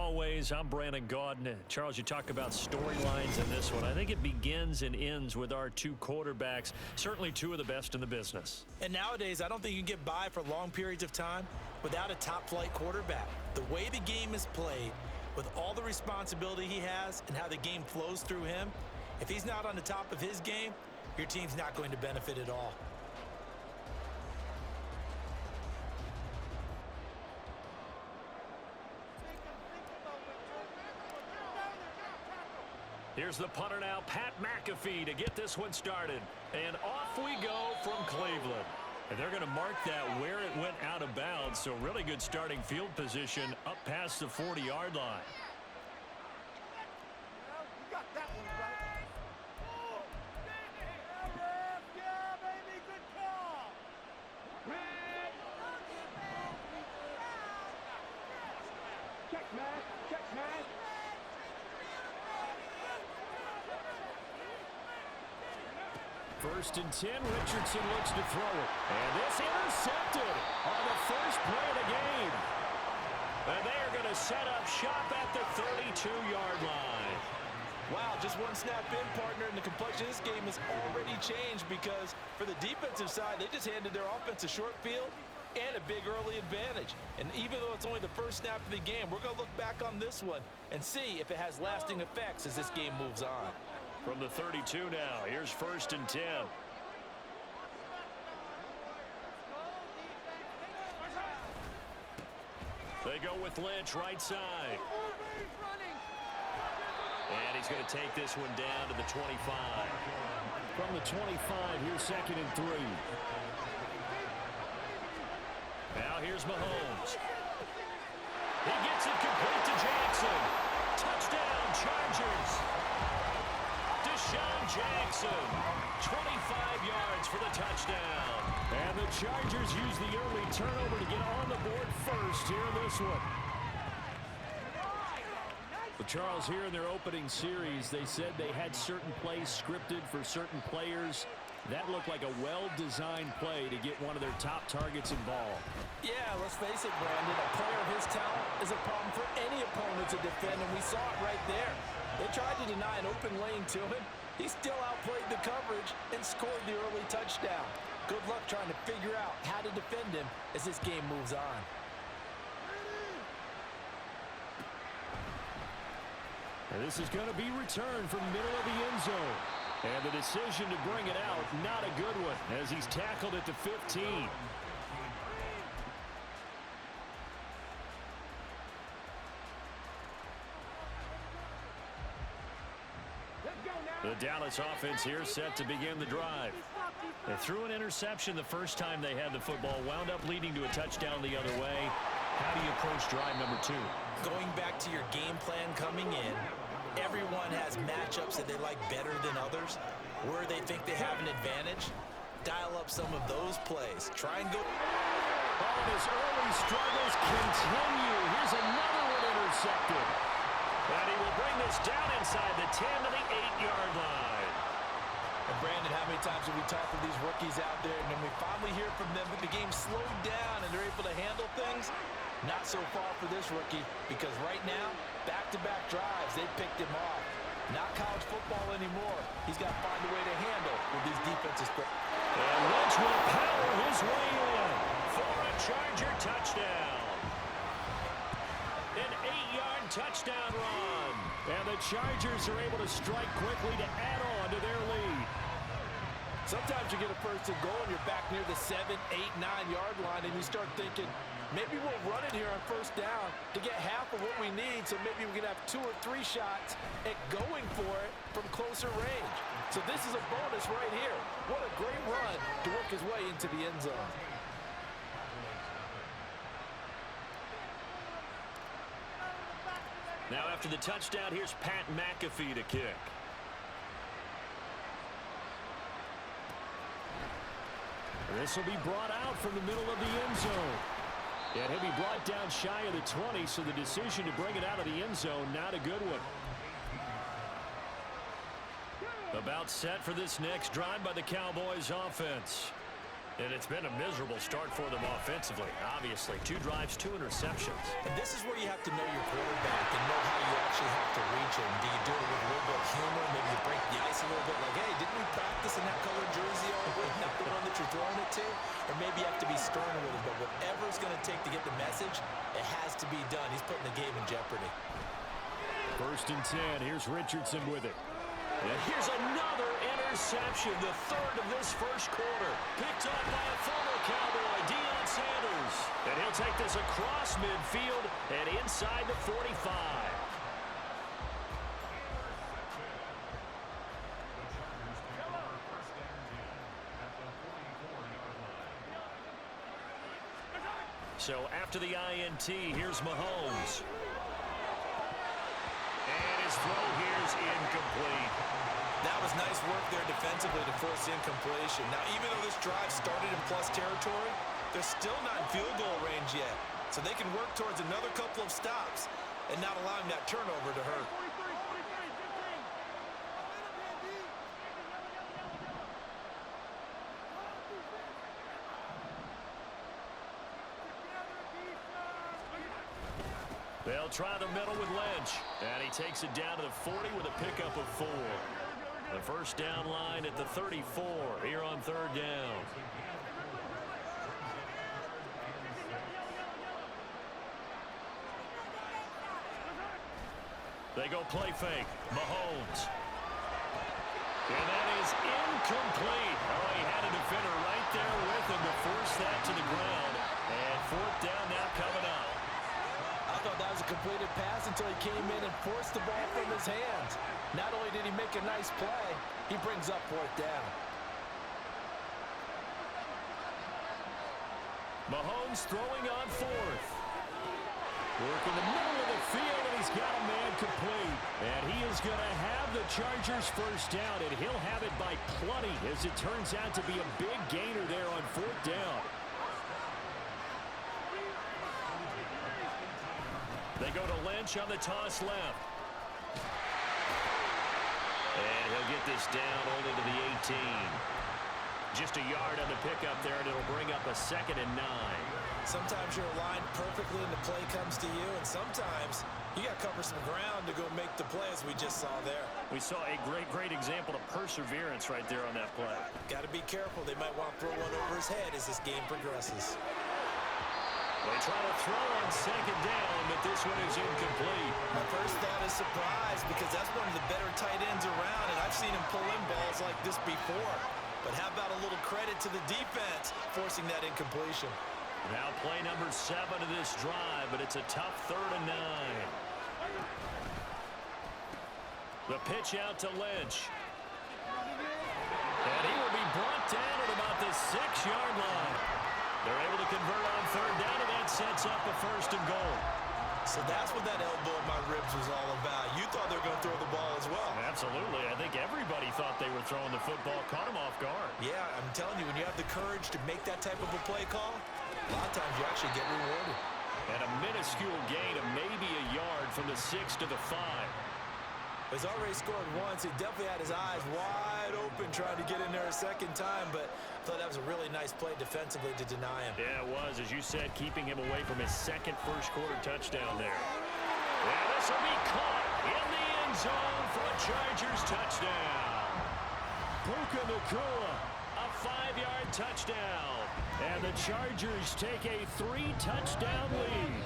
always, I'm Brandon Gaudin. Charles, you talk about storylines in this one. I think it begins and ends with our two quarterbacks, certainly two of the best in the business. And nowadays, I don't think you can get by for long periods of time without a top-flight quarterback. The way the game is played, with all the responsibility he has and how the game flows through him, if he's not on the top of his game, your team's not going to benefit at all. Here's the punter now, Pat McAfee, to get this one started. And off we go from Cleveland. And they're going to mark that where it went out of bounds, so really good starting field position up past the 40-yard line. First and 10, Richardson looks to throw it. And this intercepted on the first play of the game. And they are going to set up shop at the 32-yard line. Wow, just one snap in, partner, and the complexion of this game has already changed because for the defensive side, they just handed their offense a short field and a big early advantage. And even though it's only the first snap of the game, we're going to look back on this one and see if it has lasting effects as this game moves on. From the 32 now, here's first and 10. They go with Lynch right side. And he's going to take this one down to the 25. From the 25, here's second and 3. Now here's Mahomes. He gets it complete to Jackson. Touchdown, Chargers. Deshaun Jackson, 25 yards for the touchdown. And the Chargers use the early turnover to get on the board first here in this one. But Charles, here in their opening series, they said they had certain plays scripted for certain players. That looked like a well-designed play to get one of their top targets involved. Yeah, let's face it, Brandon. A player of his talent is a problem for any opponent to defend, and we saw it right there. They tried to deny an open lane to him. He still outplayed the coverage and scored the early touchdown. Good luck trying to figure out how to defend him as this game moves on. And this is going to be returned from middle of the end zone. And the decision to bring it out, not a good one, as he's tackled at the 15. The Dallas offense here set to begin the drive. They threw an interception the first time they had the football, wound up leading to a touchdown the other way. How do you approach drive number 2? Going back to your game plan coming in, everyone has matchups that they like better than others. Where they think they have an advantage, dial up some of those plays. Try and go. Oh, his early struggles continue. Here's another one intercepted. And he will bring this down inside the 10 to the 8-yard line. And Brandon, how many times have we talked to these rookies out there, and then we finally hear from them that the game slowed down and they're able to handle things? Not so far for this rookie, because right now, back-to-back drives, they picked him off. Not college football anymore. He's got to find a way to handle with these defenses. And Lynch will power his way in for a Charger touchdown. An 8-yard touchdown run. And the Chargers are able to strike quickly to add on to their lead. Sometimes you get a first and goal and you're back near the 7, 8, 9-yard line, and you start thinking, maybe we'll run it here on first down to get half of what we need, so maybe we can have 2 or 3 shots at going for it from closer range. So this is a bonus right here. What a great run to work his way into the end zone. Now after the touchdown, here's Pat McAfee to kick. This will be brought out from the middle of the end zone. And he'll be brought down shy of the 20, so the decision to bring it out of the end zone, not a good one. About set for this next drive by the Cowboys offense. And it's been a miserable start for them offensively. Obviously, 2 drives, 2 interceptions. And this is where you have to know your quarterback and it? And do you do it with a little bit of humor? Maybe you break the ice a little bit, like, hey, didn't we practice in that colored jersey all week? Not the one that you're throwing it to? Or maybe you have to be stern with it, but whatever it's going to take to get the message, it has to be done. He's putting the game in jeopardy. 1st and 10. Here's Richardson with it. And here's another interception, the third of this first quarter. Picked up by a former Cowboy, Deion Sanders. And he'll take this across midfield and inside the 45. So after the INT, here's Mahomes. And his throw here's incomplete. That was nice work there defensively to force the incompletion. Now, even though this drive started in plus territory, they're still not in field goal range yet. So they can work towards another couple of stops and not allowing that turnover to hurt. They'll try the middle with Lynch. And he takes it down to the 40 with a pickup of 4. The first down line at the 34 here on 3rd down. They go play fake. Mahomes. And that is incomplete. Oh, he had a defender right there with him to force that to the ground. And 4th down now coming up. I thought that was a completed pass until he came in and forced the ball from his hands. Not only did he make a nice play, he brings up 4th down. Mahomes throwing on 4th. Work in the middle of the field, and he's got a man complete. And he is going to have the Chargers first down, and he'll have it by plenty, as it turns out to be a big gainer there on 4th down. They go to Lynch on the toss left. And he'll get this down only to the 18. Just a yard on the pickup there, and it'll bring up a 2nd and 9. Sometimes you're aligned perfectly and the play comes to you, and sometimes you got to cover some ground to go make the play, as we just saw there. We saw a great example of perseverance right there on that play. Got to be careful. They might want to throw one over his head as this game progresses. They try to throw on 2nd down, but this one is incomplete. My first thought is surprise, because that's one of the better tight ends around, and I've seen him pull in balls like this before. But how about a little credit to the defense forcing that incompletion? Now play number 7 of this drive, but it's a tough 3rd and 9. The pitch out to Lynch. And he will be brought down at about the 6-yard line. They're able to convert on 3rd down, and that sets up a 1st and goal. So that's what that elbow in my ribs was all about. You thought they were going to throw the ball as well. Absolutely. I think everybody thought they were throwing the football. Caught him off guard. Yeah, I'm telling you, when you have the courage to make that type of a play call, a lot of times you actually get rewarded. And a minuscule gain of maybe a yard from the 6 to the 5. He's already scored once. He definitely had his eyes wide open trying to get in there a 2nd time, but I thought that was a really nice play defensively to deny him. Yeah, it was, as you said, keeping him away from his 2nd first-quarter touchdown there. And this will be caught in the end zone for a Chargers touchdown. Puka Nacua, a 5-yard touchdown. And the Chargers take a 3-touchdown lead.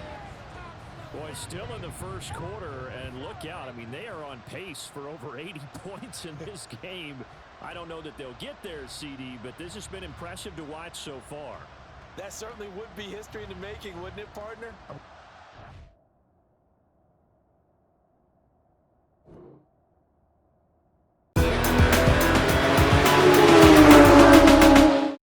Boy, still in the first quarter, and look out. I mean, they are on pace for over 80 points in this game. I don't know that they'll get there, CD, but this has been impressive to watch so far. That certainly would be history in the making, wouldn't it, partner?